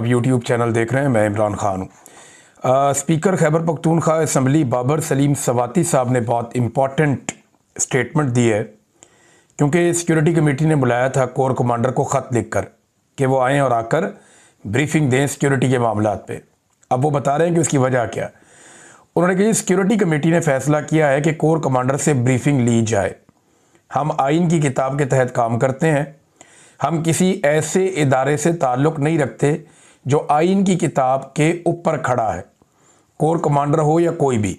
अब YouTube channel देख रहे हैं। मैं इमरान खान हूँ। स्पीकर खैबर पख्तूनख्वा असम्बली बाबर सलीम सवाती साहब ने बहुत इम्पॉर्टेंट स्टेटमेंट दी है, क्योंकि सिक्योरिटी कमेटी ने बुलाया था कोर कमांडर को ख़त लिख कर कि वो आएँ और आकर ब्रीफिंग दें सिक्योरिटी के मामलात पे। अब वो बता रहे हैं कि उसकी वजह क्या। उन्होंने कहा सिक्योरिटी कमेटी ने फैसला किया है कि कोर कमांडर से ब्रीफिंग ली जाए। हम आइन की किताब के तहत काम करते हैं। हम किसी ऐसे इदारे से ताल्लुक़ नहीं रखते जो आइन की किताब के ऊपर खड़ा है, कोर कमांडर हो या कोई भी।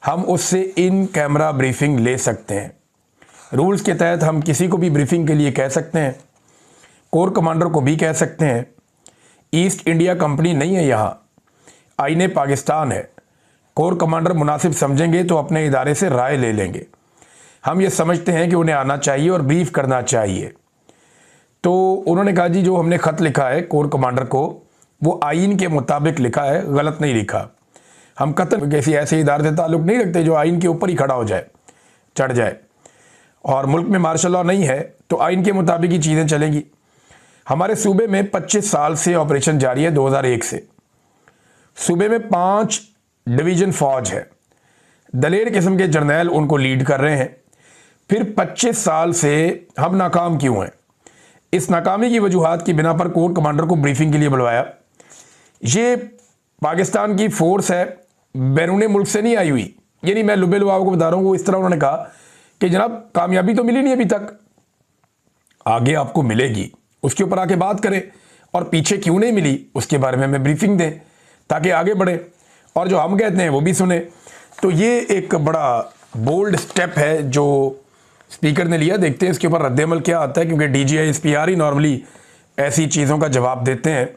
हम उससे इन कैमरा ब्रीफिंग ले सकते हैं। रूल्स के तहत हम किसी को भी ब्रीफिंग के लिए कह सकते हैं, कोर कमांडर को भी कह सकते हैं। ईस्ट इंडिया कंपनी नहीं है, यहाँ आईने पाकिस्तान है। कोर कमांडर मुनासिब समझेंगे तो अपने इदारे से राय ले लेंगे। हम ये समझते हैं कि उन्हें आना चाहिए और ब्रीफ करना चाहिए। तो उन्होंने कहा जी जो हमने ख़त लिखा है कोर कमांडर को वो आइन के मुताबिक लिखा है, गलत नहीं लिखा। हम कतई किसी ऐसे इदारे से ताल्लुक़ नहीं रखते जो आइन के ऊपर ही खड़ा हो जाए, चढ़ जाए। और मुल्क में मार्शल लॉ नहीं है तो आइन के मुताबिक ही चीज़ें चलेंगी। हमारे सूबे में 25 साल से ऑपरेशन जारी है, 2001 से। सूबे में 5 डिवीज़न फ़ौज है, दलेर किस्म के जर्नैल उनको लीड कर रहे हैं। फिर 25 साल से हम नाकाम क्यों हैं? इस नाकामी की वजूहात की बिना पर कोर कमांडर को ब्रीफिंग के लिए बुलवाया। ये पाकिस्तान की फ़ोर्स है, बैरून मुल्क से नहीं आई हुई। यानी मैं लुबे लुआव को बता रहा हूँ, वो इस तरह उन्होंने कहा कि जनाब कामयाबी तो मिली नहीं अभी तक, आगे आपको मिलेगी, उसके ऊपर आके बात करें। और पीछे क्यों नहीं मिली उसके बारे में हमें ब्रीफिंग दें ताकि आगे बढ़े और जो हम कहते हैं वो भी सुने। तो ये एक बड़ा बोल्ड स्टेप है जो स्पीकर ने लिया। देखते हैं इसके ऊपर रद्द-ए-अमल क्या आता है, क्योंकि DGI SPR ही नॉर्मली ऐसी चीज़ों का जवाब देते हैं।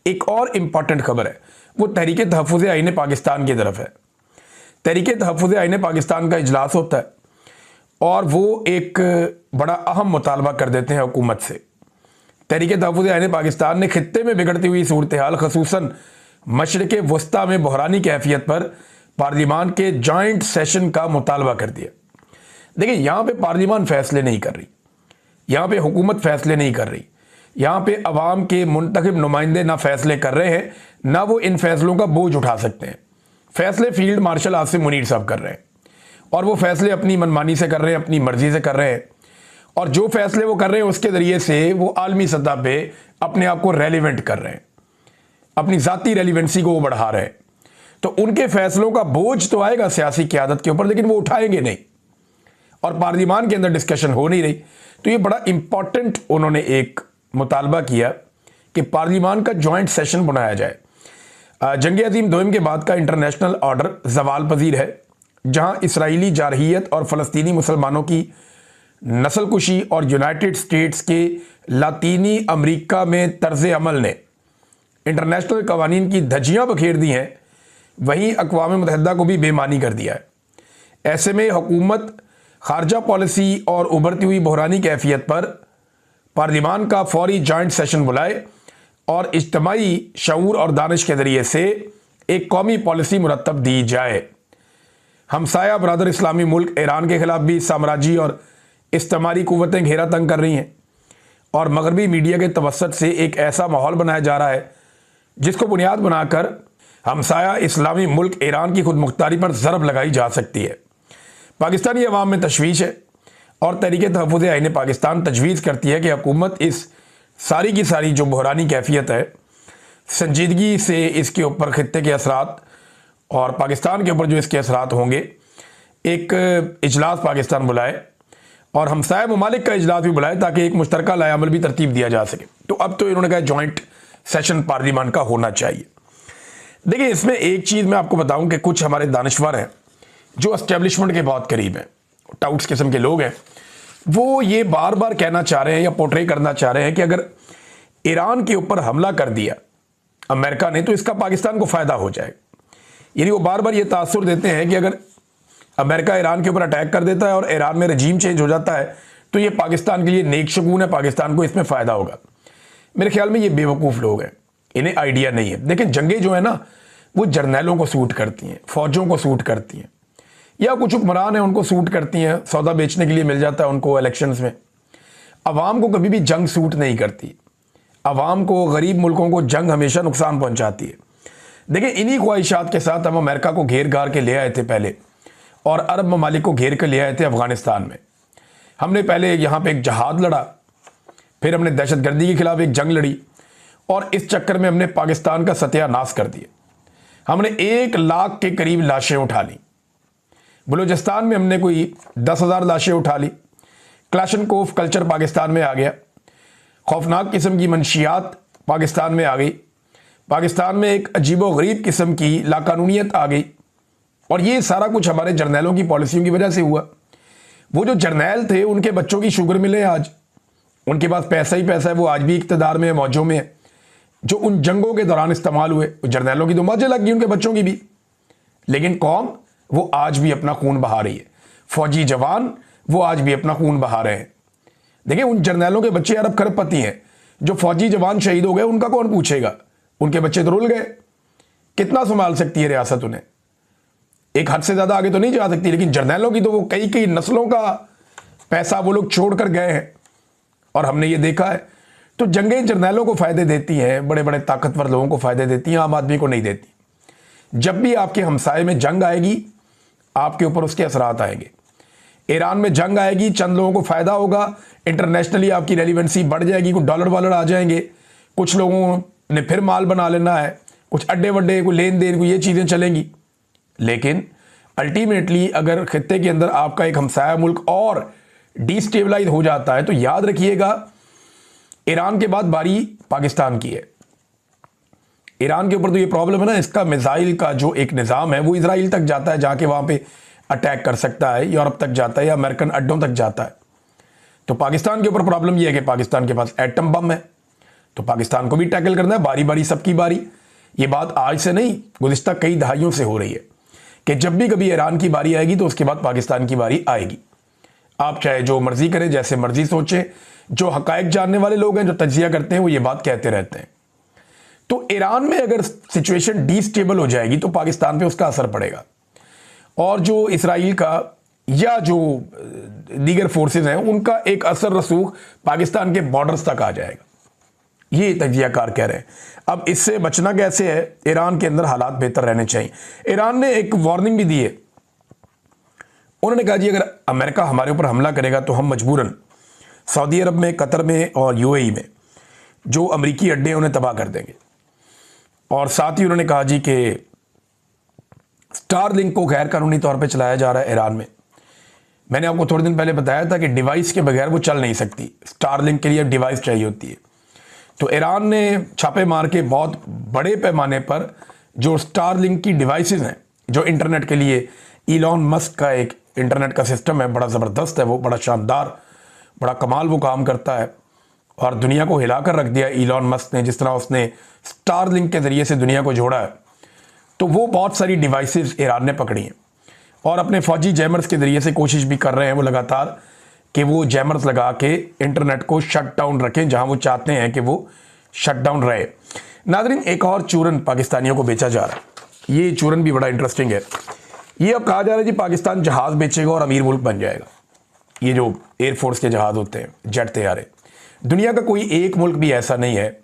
एक और इम्पॉर्टेंट खबर है, वो तहरीक तहफ़्फ़ुज़ आईन पाकिस्तान की तरफ है। तहरीक तहफ़्फ़ुज़ आईन पाकिस्तान का इजलास होता है और वो एक बड़ा अहम मुतालबा कर देते हैं हुकूमत से। तहरीक तहफ़्फ़ुज़ आईन पाकिस्तान ने खित्ते में बिगड़ती हुई सूरत हाल, ख़ुसूसन मशरिक़ वस्ता में बहरानी कैफियत पर पार्लिमान के जॉइंट सेशन का मुतालबा कर दिया। देखिए, यहाँ पे पार्लिमान फ़ैसले नहीं कर रही, यहाँ पे हुकूमत फ़ैसले नहीं कर रही, यहाँ पे अवाम के मुंतखब नुमाइंदे ना फ़ैसले कर रहे हैं, ना वो इन फ़ैसलों का बोझ उठा सकते हैं। फ़ैसले फील्ड मार्शल आसिम मुनीर साहब कर रहे हैं और वो फ़ैसले अपनी मनमानी से कर रहे हैं, अपनी मर्ज़ी से कर रहे हैं। और जो फ़ैसले वो कर रहे हैं उसके ज़रिए से वो आलमी सतह पे अपने आप को रेलिवेंट कर रहे हैं, अपनी ज़ाती रेलिवेंसी को वो बढ़ा रहे हैं। तो उनके फ़ैसलों का बोझ तो आएगा सियासी क़यादत के ऊपर, लेकिन वो उठाएंगे नहीं और पार्लिमान के अंदर डिस्कशन हो नहीं रही। तो ये बड़ा इंपॉर्टेंट उन्होंने एक मुतालबा किया कि पार्लिमान का जॉइंट सेशन बनाया जाए। जंग अज़ीम दोम के बाद का इंटरनेशनल ऑर्डर ज़वाल पजीर है, जहां इसराइली जारहियत और फ़लस्तीनी मुसलमानों की नस्लकुशी और यूनाइटेड स्टेट्स के लातीनी अमरीका में तर्ज़ अमल ने इंटरनेशनल कवानीन की धज्जियाँ बखेर दी हैं, वहीं अक़वाम मुत्तहिदा को भी बेमानी कर दिया है। ऐसे में हुकूमत खारजा पॉलिसी और उभरती हुई बहरानी कैफियत पर पार्लिमान का फौरी जॉइंट सेशन बुलाए और इज्तमाई शऊर और दानिश के ज़रिए से एक कौमी पॉलिसी मुरतब दी जाए। हमसाया बरादर इस्लामी मुल्क ईरान के ख़िलाफ़ भी साम्राजी और इस्तेमारी क़ुव्वतें घेरा तंग कर रही हैं और मगरबी मीडिया के तवस्सुत से एक ऐसा माहौल बनाया जा रहा है जिसको बुनियाद बनाकर हमसाया इस्लामी मुल्क ईरान की खुद मुख्तारी पर ज़रब लगाई जा सकती है। पाकिस्तानी अवाम में तशवीश है और तहरीक तहफ़्फ़ुज़ आईन पाकिस्तान तजवीज़ करती है कि हुकूमत इस सारी की सारी जो बहरानी कैफियत है, संजीदगी से इसके ऊपर खित्ते के असरात और पाकिस्तान के ऊपर जो इसके असरात होंगे, एक इजलास पाकिस्तान बुलाए और हमसाया ममालिक का इजलास भी बुलाए ताकि एक मुश्तरका लाएअमल भी तरतीब दिया जा सके। तो अब तो इन्होंने कहा जॉइंट सेशन पार्लिमान का होना चाहिए। देखिए, इसमें एक चीज़ मैं आपको बताऊं कि कुछ हमारे दानिश्वर हैं जो एस्टेब्लिशमेंट के बहुत करीब हैं, टाउट्स किस्म के लोग हैं, वो ये बार बार कहना चाह रहे हैं या पोर्ट्रे करना चाह रहे हैं कि अगर ईरान के ऊपर हमला कर दिया अमेरिका ने तो इसका पाकिस्तान को फ़ायदा हो जाएगा। यानी वो बार बार ये तासुर देते हैं कि अगर अमेरिका ईरान के ऊपर अटैक कर देता है और ईरान में रजीम चेंज हो जाता है तो ये पाकिस्तान के लिए नेक शगुन है, पाकिस्तान को इसमें फ़ायदा होगा। मेरे ख्याल में ये बेवकूफ़ लोग हैं, इन्हें आइडिया नहीं है। देखिए, जंगें जो है ना वो जर्नैलों को सूट करती हैं, फ़ौजों को सूट करती हैं, या कुछ हुक्मरान हैं उनको सूट करती हैं, सौदा बेचने के लिए मिल जाता है उनको इलेक्शंस में। अवाम को कभी भी जंग सूट नहीं करती। आवाम को, गरीब मुल्कों को जंग हमेशा नुकसान पहुंचाती है। देखिए, इन्हीं ख्वाहिशात के साथ हम अमेरिका को घेर घार के ले आए थे पहले, और अरब ममालिक को घेर के ले आए थे अफगानिस्तान में। हमने पहले यहाँ पे एक जहाद लड़ा, फिर हमने दहशतगर्दी के खिलाफ एक जंग लड़ी, और इस चक्कर में हमने पाकिस्तान का सत्यानाश कर दिया। हमने 1 लाख के करीब लाशें उठा ली। बलूचिस्तान में हमने कोई 10,000 लाशें उठा ली। क्लाशनकोफ कल्चर पाकिस्तान में आ गया। खौफनाक किस्म की मंशियात पाकिस्तान में आ गई। पाकिस्तान में एक अजीबोगरीब किस्म की लाकानूनियत आ गई, और ये सारा कुछ हमारे जर्नैलों की पॉलिसियों की वजह से हुआ। वो जो जर्नैल थे, उनके बच्चों की शुगर मिले आज, उनके पास पैसा ही पैसा है, वो आज भी इक़्तिदार में है, मौजों में है, जो उन जंगों के दौरान इस्तेमाल हुए। जर्नैलों की तो मौजें लग गई, उनके बच्चों की भी। लेकिन कौम वो आज भी अपना खून बहा रही है। फौजी जवान वो आज भी अपना खून बहा रहे हैं। देखिए, उन जर्नैलों के बच्चे अरब खरबपति हैं। जो फौजी जवान शहीद हो गए, उनका कौन पूछेगा? उनके बच्चे तो रुल गए। कितना संभाल सकती है रियासत उन्हें? एक हद से ज्यादा आगे तो नहीं जा सकती। लेकिन जर्नैलों की तो वो कई कई नस्लों का पैसा वो लोग छोड़ कर गए हैं, और हमने ये देखा है। तो जंगें जर्नैलों को फायदे देती हैं, बड़े बड़े ताकतवर लोगों को फायदे देती हैं, आम आदमी को नहीं देती। जब भी आपके हमसाये में जंग आएगी, आपके ऊपर उसके असरात आएंगे। ईरान में जंग आएगी, चंद लोगों को फायदा होगा, इंटरनेशनली आपकी रेलिवेंसी बढ़ जाएगी, कुछ डॉलर वॉलर आ जाएंगे, कुछ लोगों ने फिर माल बना लेना है, कुछ अड्डे वड्डे, कोई लेन देन, कोई ये चीज़ें चलेंगी। लेकिन अल्टीमेटली अगर खित्ते के अंदर आपका एक हमसाया मुल्क और डिस्टेबलाइज हो जाता है, तो याद रखिएगा, ईरान के बाद बारी पाकिस्तान की है। ईरान के ऊपर तो ये प्रॉब्लम है ना, इसका मिसाइल का जो एक निज़ाम है वो इजराइल तक जाता है, जाके वहाँ पे अटैक कर सकता है, यूरोप तक जाता है या अमेरिकन अड्डों तक जाता है। तो पाकिस्तान के ऊपर प्रॉब्लम यह है कि पाकिस्तान के पास एटम बम है, तो पाकिस्तान को भी टैकल करना है, बारी बारी सबकी बारी। ये बात आज से नहीं, गुज़िश्ता कई दहाइयों से हो रही है कि जब भी कभी ईरान की बारी आएगी तो उसके बाद पाकिस्तान की बारी आएगी। आप चाहे जो मर्जी करें, जैसे मर्जी सोचें, जो हकायक जानने वाले लोग हैं, जो तज्जिया करते हैं, वो ये बात कहते रहते हैं। तो ईरान में अगर सिचुएशन डिस्टेबल हो जाएगी तो पाकिस्तान पे उसका असर पड़ेगा, और जो इसराइल का या जो दीगर फोर्सेस हैं उनका एक असर रसूख पाकिस्तान के बॉर्डर्स तक आ जाएगा। ये तज्जियाकार कह रहे हैं। अब इससे बचना कैसे है? ईरान के अंदर हालात बेहतर रहने चाहिए। ईरान ने एक वार्निंग भी दी है। उन्होंने कहा जी, अगर अमेरिका हमारे ऊपर हमला करेगा तो हम मजबूरन सऊदी अरब में, कतर में और यूएई में जो अमरीकी अड्डे हैं उन्हें तबाह कर देंगे। और साथ ही उन्होंने कहा जी कि स्टारलिंक को गैर कानूनी तौर पे चलाया जा रहा है ईरान में। मैंने आपको थोड़े दिन पहले बताया था कि डिवाइस के बगैर वो चल नहीं सकती। स्टारलिंक के लिए डिवाइस चाहिए होती है। तो ईरान ने छापे मार के बहुत बड़े पैमाने पर जो स्टारलिंक की डिवाइसेस हैं, जो इंटरनेट के लिए इलॉन मस्क का एक इंटरनेट का सिस्टम है, बड़ा ज़बरदस्त है, वो बड़ा शानदार, बड़ा कमाल वो काम करता है, और दुनिया को हिला कर रख दिया इलॉन मस्क ने। जिस तरह उसने स्टारलिंक के ज़रिए से दुनिया को जोड़ा है, तो वो बहुत सारी डिवाइसेस ईरान ने पकड़ी हैं, और अपने फौजी जैमर्स के ज़रिए से कोशिश भी कर रहे हैं वो लगातार कि वो जैमर्स लगा के इंटरनेट को शट डाउन रखें जहां वो चाहते हैं कि वो शट डाउन रहे। नाज़रीन, एक और चूरन पाकिस्तानियों को बेचा जा रहा है। ये चूरन भी बड़ा इंटरेस्टिंग है। ये अब कहा जा रहा है जी पाकिस्तान जहाज़ बेचेगा और अमीर मुल्क बन जाएगा। ये जो एयरफोर्स के जहाज़ होते हैं, जेट तैयारे, दुनिया का कोई एक मुल्क भी ऐसा नहीं है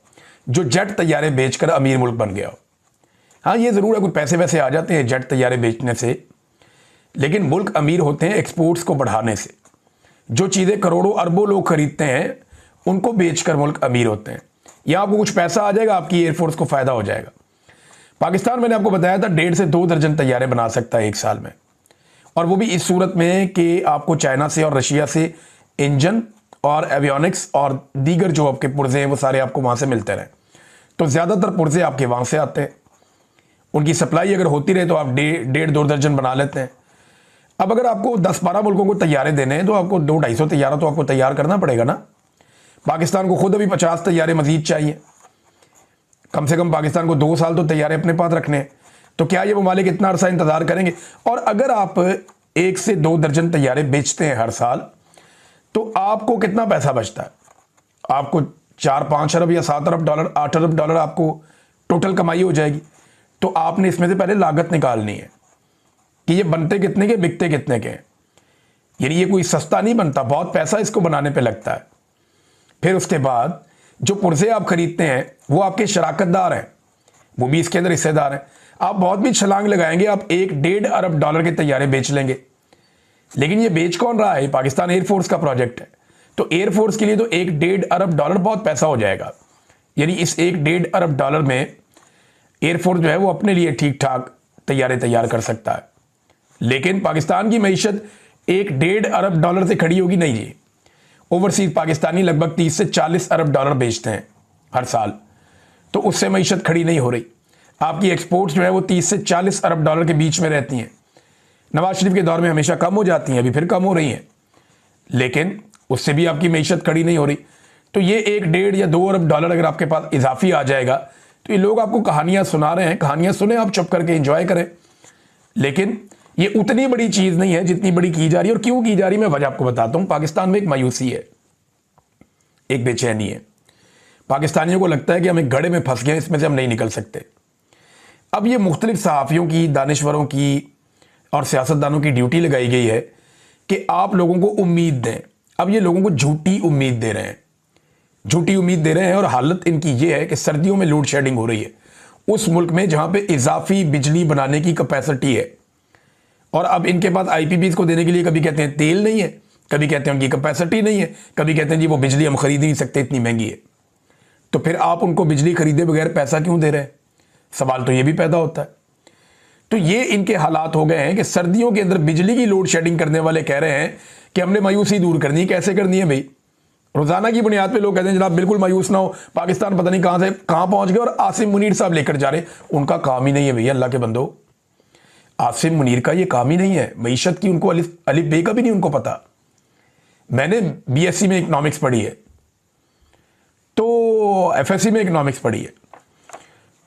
जो जेट तैयारे बेचकर अमीर मुल्क बन गया हो। हाँ, ये ज़रूर है, कुछ पैसे वैसे आ जाते हैं जेट तैयारे बेचने से, लेकिन मुल्क अमीर होते हैं एक्सपोर्ट्स को बढ़ाने से। जो चीज़ें करोड़ों अरबों लोग खरीदते हैं, उनको बेचकर मुल्क अमीर होते हैं। या आपको कुछ पैसा आ जाएगा, आपकी एयरफोर्स को फ़ायदा हो जाएगा। पाकिस्तान, मैंने आपको बताया था, 1.5 से 2 दर्जन तैयारे बना सकता है एक साल में, और वो भी इस सूरत में कि आपको चाइना से और रशिया से इंजन और एवियोनिक्स और दीगर जो आपके पुर्जे हैं वो सारे आपको वहाँ से मिलते रहें। तो ज़्यादातर पुर्जे आपके वहाँ से आते हैं। उनकी सप्लाई अगर होती रहे तो आप 1.5-2 दर्जन बना लेते हैं। अब अगर आपको 10-12 मुल्कों को तैयारे देने हैं तो आपको 200-250 तैयारा तो आपको तैयार करना पड़ेगा ना। पाकिस्तान को खुद अभी 50 तैयारे मजीद चाहिए। कम से कम पाकिस्तान को 2 साल तो तैयारे अपने पास रखने हैं। तो क्या ये ममालिक इतना अरसा इंतज़ार करेंगे? और अगर आप 1 से 2 दर्जन तैयारे बेचते हैं हर साल, तो आपको कितना पैसा बचता है? आपको 4-5 अरब या 7 अरब डॉलर, 8 अरब डॉलर आपको टोटल कमाई हो जाएगी। तो आपने इसमें से पहले लागत निकालनी है कि ये बनते कितने के, बिकते कितने के। यानी ये कोई सस्ता नहीं बनता, बहुत पैसा इसको बनाने पे लगता है। फिर उसके बाद जो पुरजे आप खरीदते हैं वो आपके शराकतदार हैं, वो भी इसके अंदर हिस्सेदार हैं। आप बहुत भी छलांग लगाएंगे, आप 1-1.5 अरब डॉलर के तैयारे बेच लेंगे, लेकिन ये बेच कौन रहा है? पाकिस्तान एयरफोर्स का प्रोजेक्ट है। तो एयरफोर्स के लिए तो 1-1.5 अरब डॉलर बहुत पैसा हो जाएगा। यानी इस 1-1.5 अरब डॉलर में एयरफोर्स जो है वो अपने लिए ठीक ठाक तैयारे तैयार कर सकता है। लेकिन पाकिस्तान की मईशत 1-1.5 अरब डॉलर से खड़ी होगी नहीं जी। ओवरसीज पाकिस्तानी लगभग 30 से 40 अरब डॉलर बेचते हैं हर साल, तो उससे मईशत खड़ी नहीं हो रही। आपकी एक्सपोर्ट्स जो है वो 30 से 40 अरब डॉलर के बीच में रहती हैं। नवाज शरीफ के दौर में हमेशा कम हो जाती हैं, अभी फिर कम हो रही हैं, लेकिन उससे भी आपकी मईशत खड़ी नहीं हो रही। तो ये 1-1.5 या 2 अरब डॉलर अगर आपके पास इजाफी आ जाएगा तो ये लोग आपको कहानियां सुना रहे हैं, कहानियां सुने, आप चुप करके एंजॉय करें। लेकिन ये उतनी बड़ी चीज नहीं है जितनी बड़ी की जा रही है। और क्यों की जा रही है मैं वजह आपको बताता हूं। पाकिस्तान में एक मायूसी है, एक बेचैनी है। पाकिस्तानियों को लगता है कि हम एक गड्ढे में फंस गए, इसमें से हम नहीं निकल सकते। अब ये मुख्तलिफ सहाफ़ियों की, दानिश्वरों की और सियासतदानों की ड्यूटी लगाई गई है कि आप लोगों को उम्मीद दें। अब ये लोगों को झूठी उम्मीद दे रहे हैं, झूठी उम्मीद दे रहे हैं। और हालत इनकी ये है कि सर्दियों में लोड शेडिंग हो रही है उस मुल्क में जहां पे इजाफी बिजली बनाने की कैपेसिटी है। और अब इनके पास आईपीपीज को देने के लिए कभी कहते हैं तेल नहीं है, कभी कहते हैं उनकी कैपेसिटी नहीं है, कभी कहते हैं जी वो बिजली हम खरीद नहीं सकते, इतनी महंगी है। तो फिर आप उनको बिजली खरीदे बगैर पैसा क्यों दे रहे हैं? सवाल तो ये भी पैदा होता है। तो ये इनके हालात हो गए हैं कि सर्दियों के अंदर बिजली की लोड शेडिंग करने वाले कह रहे हैं कि हमने मायूसी दूर करनी है। कैसे करनी है भाई? रोजाना की बुनियाद पे लोग कहते हैं जनाब बिल्कुल मायूस ना हो, पाकिस्तान पता नहीं कहां से कहां पहुंच गए। और आसिम मुनीर साहब लेकर जा रहे, उनका काम ही नहीं है भैया, अल्लाह के बंदो। आसिम मुनीर का ये काम ही नहीं है मईशत की, उनको अलिफ बे का भी नहीं उनको पता। मैंने बीएससी में इकोनॉमिक्स पढ़ी है, तो एफएससी में इकोनॉमिक्स पढ़ी है,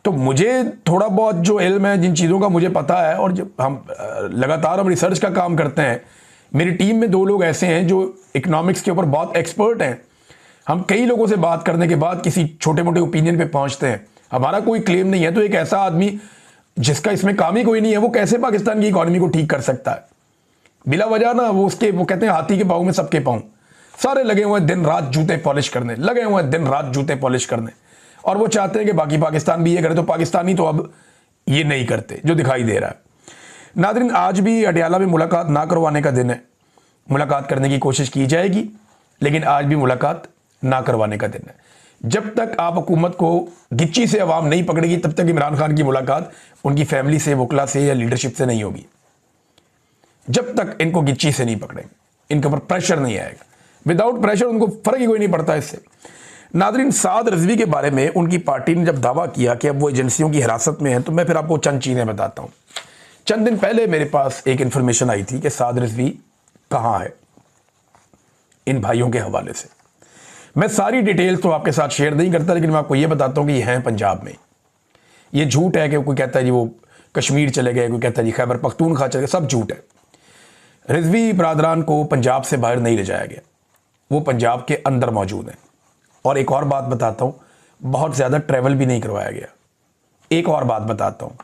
तो मुझे थोड़ा बहुत जो इल्म है, जिन चीज़ों का मुझे पता है, और जब हम लगातार हम रिसर्च का काम करते हैं। मेरी टीम में 2 लोग ऐसे हैं जो इकोनॉमिक्स के ऊपर बहुत एक्सपर्ट हैं। हम कई लोगों से बात करने के बाद किसी छोटे मोटे ओपिनियन पे पहुंचते हैं। हमारा कोई क्लेम नहीं है, तो एक ऐसा आदमी जिसका इसमें काम ही कोई नहीं है, वो कैसे पाकिस्तान की इकॉनमी को ठीक कर सकता है? बिला वजह ना वो कहते हैं हाथी के पाँव में सबके पाँव, सारे लगे हुए हैं दिन रात जूते पॉलिश करने, लगे हुए हैं दिन रात जूते पॉलिश करने। और वो चाहते हैं कि बाकी पाकिस्तान भी ये करे, तो पाकिस्तानी तो अब ये नहीं करते जो दिखाई दे रहा है। नादरीन, आज भी अडयाला में मुलाकात ना करवाने का दिन है। मुलाकात करने की कोशिश की जाएगी, लेकिन आज भी मुलाकात ना करवाने का दिन है। जब तक आप हुकूमत को गिच्ची से अवाम नहीं पकड़ेगी, तब तक इमरान खान की मुलाकात उनकी फैमिली से, वकला से या लीडरशिप से नहीं होगी। जब तक इनको गिच्ची से नहीं पकड़ेंगे, इनके ऊपर प्रेशर नहीं आएगा। विदाउट प्रेशर उनको फर्क ही कोई नहीं पड़ता इससे। नादरीन, साद रिजवी के बारे में उनकी पार्टी ने जब दावा किया कि अब वो एजेंसियों की हिरासत में है, तो मैं फिर आपको चंद चीज़ें बताता हूँ। चंद दिन पहले मेरे पास एक इन्फॉर्मेशन आई थी कि साद रिजवी कहाँ है, इन भाइयों के हवाले से। मैं सारी डिटेल्स तो आपके साथ शेयर नहीं करता, लेकिन मैं आपको ये बताता हूँ कि ये हैं पंजाब में। ये झूठ है कि कोई कहता है जी वो कश्मीर चले गए, कोई कहता है जी खैबर पख्तूनख्वा चले गए, सब झूठ है। रिजवी बरादरान को पंजाब से बाहर नहीं ले जाया गया, वो पंजाब के अंदर मौजूद हैं। और एक और बात बताता हूँ, बहुत ज़्यादा ट्रैवल भी नहीं करवाया गया। एक और बात बताता हूँ,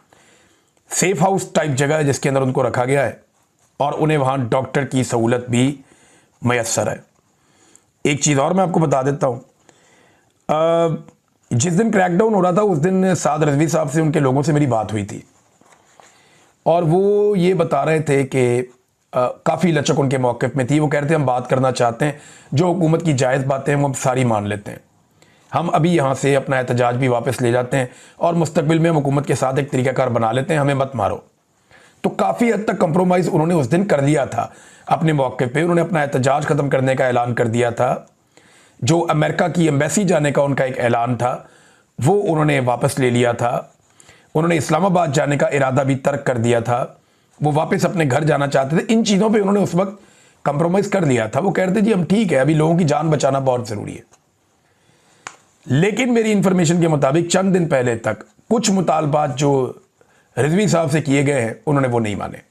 सेफ हाउस टाइप जगह है जिसके अंदर उनको रखा गया है, और उन्हें वहाँ डॉक्टर की सहूलत भी मैसर है। एक चीज़ और मैं आपको बता देता हूँ, जिस दिन क्रैकडाउन हो रहा था उस दिन साद रिजवी साहब से, उनके लोगों से मेरी बात हुई थी, और वो ये बता रहे थे कि काफ़ी लचक उनके मौक़िफ़ में थी। वो कह रहे थे हम बात करना चाहते हैं, जो हुकूमत की जायज़ बातें हैं वो हम सारी मान लेते हैं, हम अभी यहाँ से अपना एहतजाज भी वापस ले जाते हैं, और मुस्तकबिल में हम हुकूमत के साथ एक तरीक़ाकार बना लेते हैं, हमें मत मारो। तो काफ़ी हद तक कंप्रोमाइज़ उन्होंने उस दिन कर लिया था अपने मौक़िफ़ पे। उन्होंने अपना एहतजाज ख़त्म करने का ऐलान कर दिया था। जो अमेरिका की एम्बेसी जाने का उनका एक ऐलान था, वो उन्होंने वापस ले लिया था। उन्होंने इस्लामाबाद जाने का इरादा भी तर्क कर दिया था, वो वापस अपने घर जाना चाहते थे। इन चीज़ों पे उन्होंने उस वक्त कंप्रोमाइज़ कर लिया था। वो कह रहे थे जी हम ठीक है, अभी लोगों की जान बचाना बहुत ज़रूरी है। लेकिन मेरी इंफॉर्मेशन के मुताबिक चंद दिन पहले तक कुछ मुतालबात जो रिजवी साहब से किए गए हैं उन्होंने वो नहीं माने।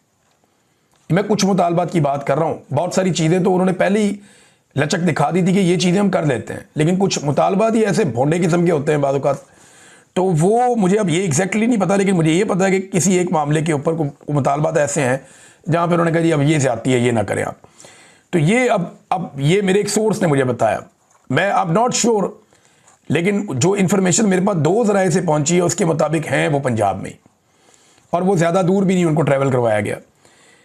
मैं कुछ मुतालबात की बात कर रहा हूँ, बहुत सारी चीज़ें तो उन्होंने पहले ही लचक दिखा दी थी कि ये चीज़ें हम कर लेते हैं, लेकिन कुछ मुतालबात ही ऐसे भोंडे किस्म के होते हैं बाद औक़ात। तो वो मुझे अब ये एग्जैक्टली नहीं पता, लेकिन मुझे ये पता है कि किसी एक मामले के ऊपर मुतालबात ऐसे हैं जहाँ पर उन्होंने कहा जी अब ये ज़्यादती है, ये ना करें आप। तो ये अब ये मेरे एक सोर्स ने मुझे बताया, मैं अब नॉट श्योर, लेकिन जो इन्फॉर्मेशन मेरे पास 2 ज़राए से पहुंची है उसके मुताबिक हैं वो पंजाब में, और वो ज़्यादा दूर भी नहीं उनको ट्रैवल करवाया गया।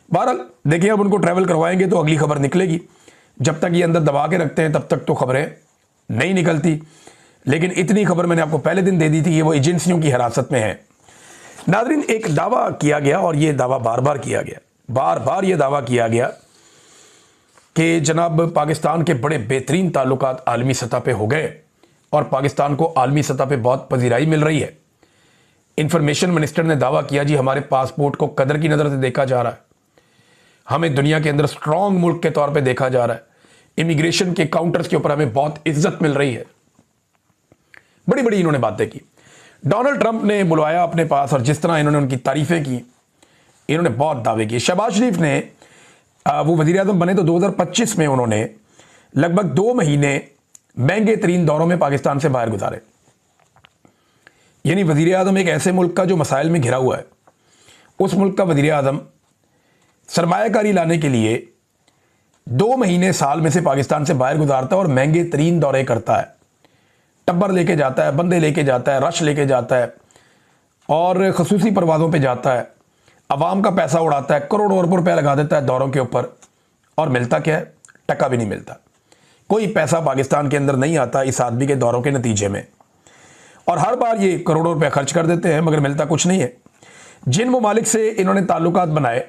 बहरहाल देखिए, अब उनको ट्रैवल करवाएंगे तो अगली खबर निकलेगी। जब तक ये अंदर दबा के रखते हैं तब तक तो खबरें नहीं निकलती। लेकिन इतनी खबर मैंने आपको पहले दिन दे दी थी कि वो एजेंसियों की हिरासत में है। नाज़रीन, एक दावा किया गया, और ये दावा बार बार किया गया, बार बार ये दावा किया गया कि जनाब पाकिस्तान के बड़े बेहतरीन ताल्लुकात आलमी सतह पे हो गए और पाकिस्तान को आलमी सतह पे बहुत पजीराई मिल रही है। इंफॉर्मेशन मिनिस्टर ने दावा किया, जी हमारे पासपोर्ट को कदर की नज़र से देखा जा रहा है, हमें दुनिया के अंदर स्ट्रॉन्ग मुल्क के तौर पे देखा जा रहा है, इमिग्रेशन के काउंटर्स के ऊपर हमें बहुत इज्जत मिल रही है। बड़ी बड़ी इन्होंने बातें की। डोनाल्ड ट्रंप ने बुलवाया अपने पास, और जिस तरह इन्होंने उनकी तारीफें की, इन्होंने बहुत दावे किए। शहबाज शरीफ ने वो वज़ीर आज़म बने तो 2025 में उन्होंने लगभग 2 महीने महंगे तरीन दौरों में पाकिस्तान से बाहर गुजारे। यानी वज़ीर आज़म एक ऐसे मुल्क का जो मसाइल में घिरा हुआ है, उस मुल्क का वज़ीर आज़म सरमायाकारी लाने के लिए 2 महीने साल में से पाकिस्तान से बाहर गुजारता है और महंगे तरीन दौरे करता है। टब्बर लेके जाता है, बंदे लेके जाता है, रश लेके जाता है, और खसूसी परवाज़ों पे जाता है, अवाम का पैसा उड़ाता है, करोड़ों अरबों रुपया लगा देता है दौरों के ऊपर, और मिलता क्या है? टका भी नहीं मिलता। कोई पैसा पाकिस्तान के अंदर नहीं आता इस आदमी के दौरों के नतीजे में, और हर बार ये करोड़ों रुपया खर्च कर देते हैं मगर मिलता कुछ नहीं है। जिन ममालिक से इन्होंने ताल्लुकात बनाए,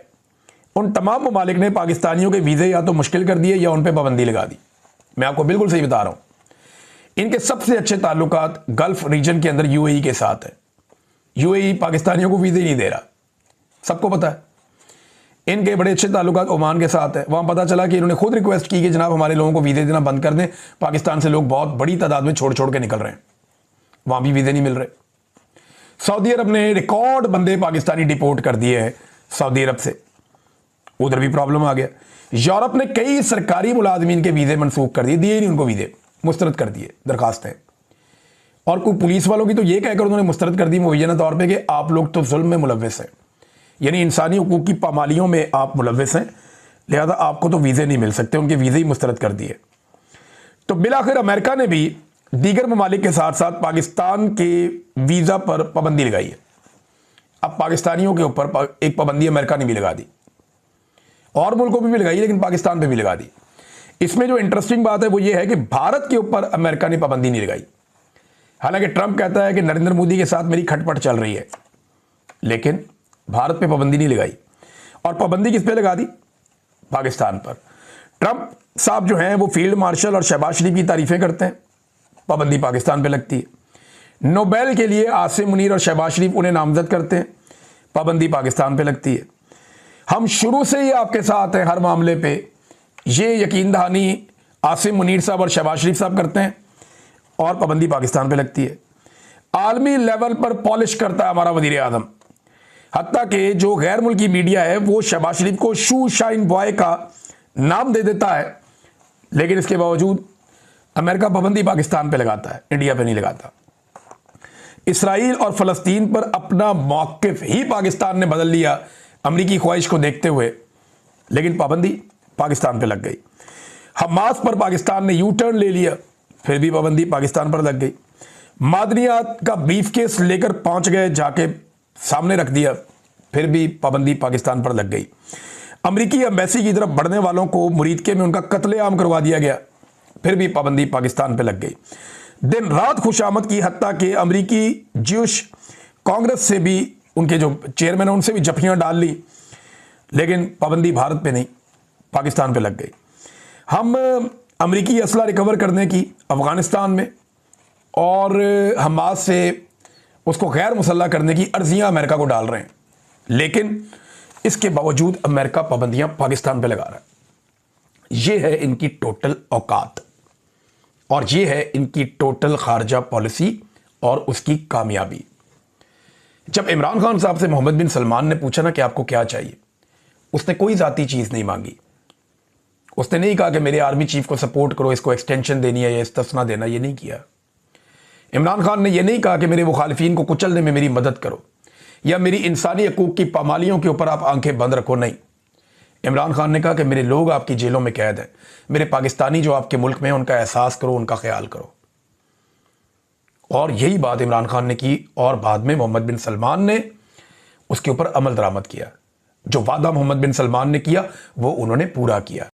उन तमाम ममालिक ने पाकिस्तानियों के वीज़े या तो मुश्किल कर दिए या उन पर पाबंदी लगा दी। मैं आपको बिल्कुल सही बता रहा हूँ। इनके सबसे अच्छे ताल्लुकात गल्फ रीजन के अंदर यूएई के साथ है। यूएई पाकिस्तानियों को वीज़े नहीं दे रहा, सबको पता है। इनके बड़े अच्छे ताल्लुकात ओमान के साथ है। वहाँ पता चला कि इन्होंने खुद रिक्वेस्ट की कि जनाब हमारे लोगों को वीज़े देना बंद कर दें, पाकिस्तान से लोग बहुत बड़ी तादाद में छोड़ छोड़ के निकल रहे हैं, वहाँ भी वीज़े नहीं मिल रहे। सऊदी अरब ने रिकॉर्ड बंदे पाकिस्तानी डिपोर्ट कर दिए हैं सऊदी अरब से, उधर भी प्रॉब्लम आ गया। यूरोप ने कई सरकारी मुलाजमीन के वीज़े मनसूख कर दिए, दिए नहीं उनको वीज़े, मुस्तरद कर दिए दरखास्तें। और कोई पुलिस वालों की तो ये कहकर उन्होंने मुस्तरद कर दी मुबैना तौर पे कि आप लोग तो जुल्म में मुलव्वस हैं, यानी इंसानी हुकूक की पामालियों में आप मुलव्वस हैं, लिहाजा आपको तो वीज़े नहीं मिल सकते। उनके वीज़े ही मुस्तरद कर दिए। तो बिलाखिर अमेरिका ने भी दीगर ममालिक के साथ साथ पाकिस्तान के वीज़ा पर पाबंदी लगाई है। अब पाकिस्तानियों के ऊपर एक पाबंदी अमेरिका ने भी लगा दी, और मुल्कों पर भी लगाई, लेकिन पाकिस्तान पर भी लगा दी। इसमें जो इंटरेस्टिंग बात है वो ये है कि भारत के ऊपर अमेरिका ने पाबंदी नहीं लगाई। हालांकि ट्रंप कहता है कि नरेंद्र मोदी के साथ मेरी खटपट चल रही है, लेकिन भारत पे पाबंदी नहीं लगाई। और पाबंदी किस पे लगा दी? पाकिस्तान पर। ट्रंप साहब जो हैं वो फील्ड मार्शल और शहबाज शरीफ की तारीफें करते हैं, पाबंदी पाकिस्तान पे लगती है। नोबेल के लिए आसिम मुनीर और शहबाज शरीफ उन्हें नामजद करते हैं, पाबंदी पाकिस्तान पे लगती है। हम शुरू से ही आपके साथ हैं हर मामले पे, ये यकीन दहानी आसिम मुनीर साहब और शहबाज शरीफ साहब करते हैं, और पाबंदी पाकिस्तान पे लगती है। आलमी लेवल पर पॉलिश करता है हमारा वज़ीर आज़म, हत्ता कि जो गैर मुल्की मीडिया है वो शहबाज शरीफ को शू शाइन बॉय का नाम दे देता है, लेकिन इसके बावजूद अमेरिका पाबंदी पाकिस्तान पे लगाता है, इंडिया पे नहीं लगाता। इसराइल और फ़लस्तीन पर अपना मौक़िफ़ ही पाकिस्तान ने बदल लिया अमरीकी ख्वाहिश को देखते हुए, लेकिन पाबंदी पाकिस्तान पे लग गई। हमास पर पाकिस्तान ने यू टर्न ले लिया, फिर भी पाबंदी पाकिस्तान पर लग गई। मादनियात का ब्रीफ केस लेकर पहुंच गए, जाके सामने रख दिया, फिर भी पाबंदी पाकिस्तान पर लग गई। अमरीकी एम्बेसी की तरफ बढ़ने वालों को मुरीदके में उनका कत्लेआम करवा दिया गया, फिर भी पाबंदी पाकिस्तान पर लग गई। दिन रात खुशामद की, हत्ता कि अमरीकी ज्यूश कांग्रेस से भी, उनके जो चेयरमैन है उनसे भी जफियाँ डाल ली, लेकिन पाबंदी भारत पे नहीं, पाकिस्तान पे लग गई। हम अमरीकी असला रिकवर करने की अफ़गानिस्तान में और हमास से उसको गैर मुसल्लह करने की अर्जियां अमेरिका को डाल रहे हैं, लेकिन इसके बावजूद अमेरिका पाबंदियां पाकिस्तान पे लगा रहा है। ये है इनकी टोटल औकात, और ये है इनकी टोटल खारजा पॉलिसी और उसकी कामयाबी। जब इमरान खान साहब से मोहम्मद बिन सलमान ने पूछा ना कि आपको क्या चाहिए, उसने कोई ज़ाती चीज़ नहीं मांगी। उसने नहीं कहा कि मेरे आर्मी चीफ को सपोर्ट करो, इसको एक्सटेंशन देनी है या इस्तिस्ना देना, ये नहीं किया। इमरान खान ने यह नहीं कहा कि मेरे मुखालिफिन को कुचलने में मेरी मदद करो या मेरी इंसानी हकूक़ की पामालियों के ऊपर आप आंखें बंद रखो, नहीं। इमरान खान ने कहा कि मेरे लोग आपकी जेलों में कैद हैं, मेरे पाकिस्तानी जो आपके मुल्क में हैं उनका एहसास करो, उनका ख्याल करो। और यही बात इमरान खान ने की और बाद में मोहम्मद बिन सलमान ने उसके ऊपर अमल दरामद किया। जो वादा मोहम्मद बिन सलमान ने किया वो उन्होंने पूरा किया।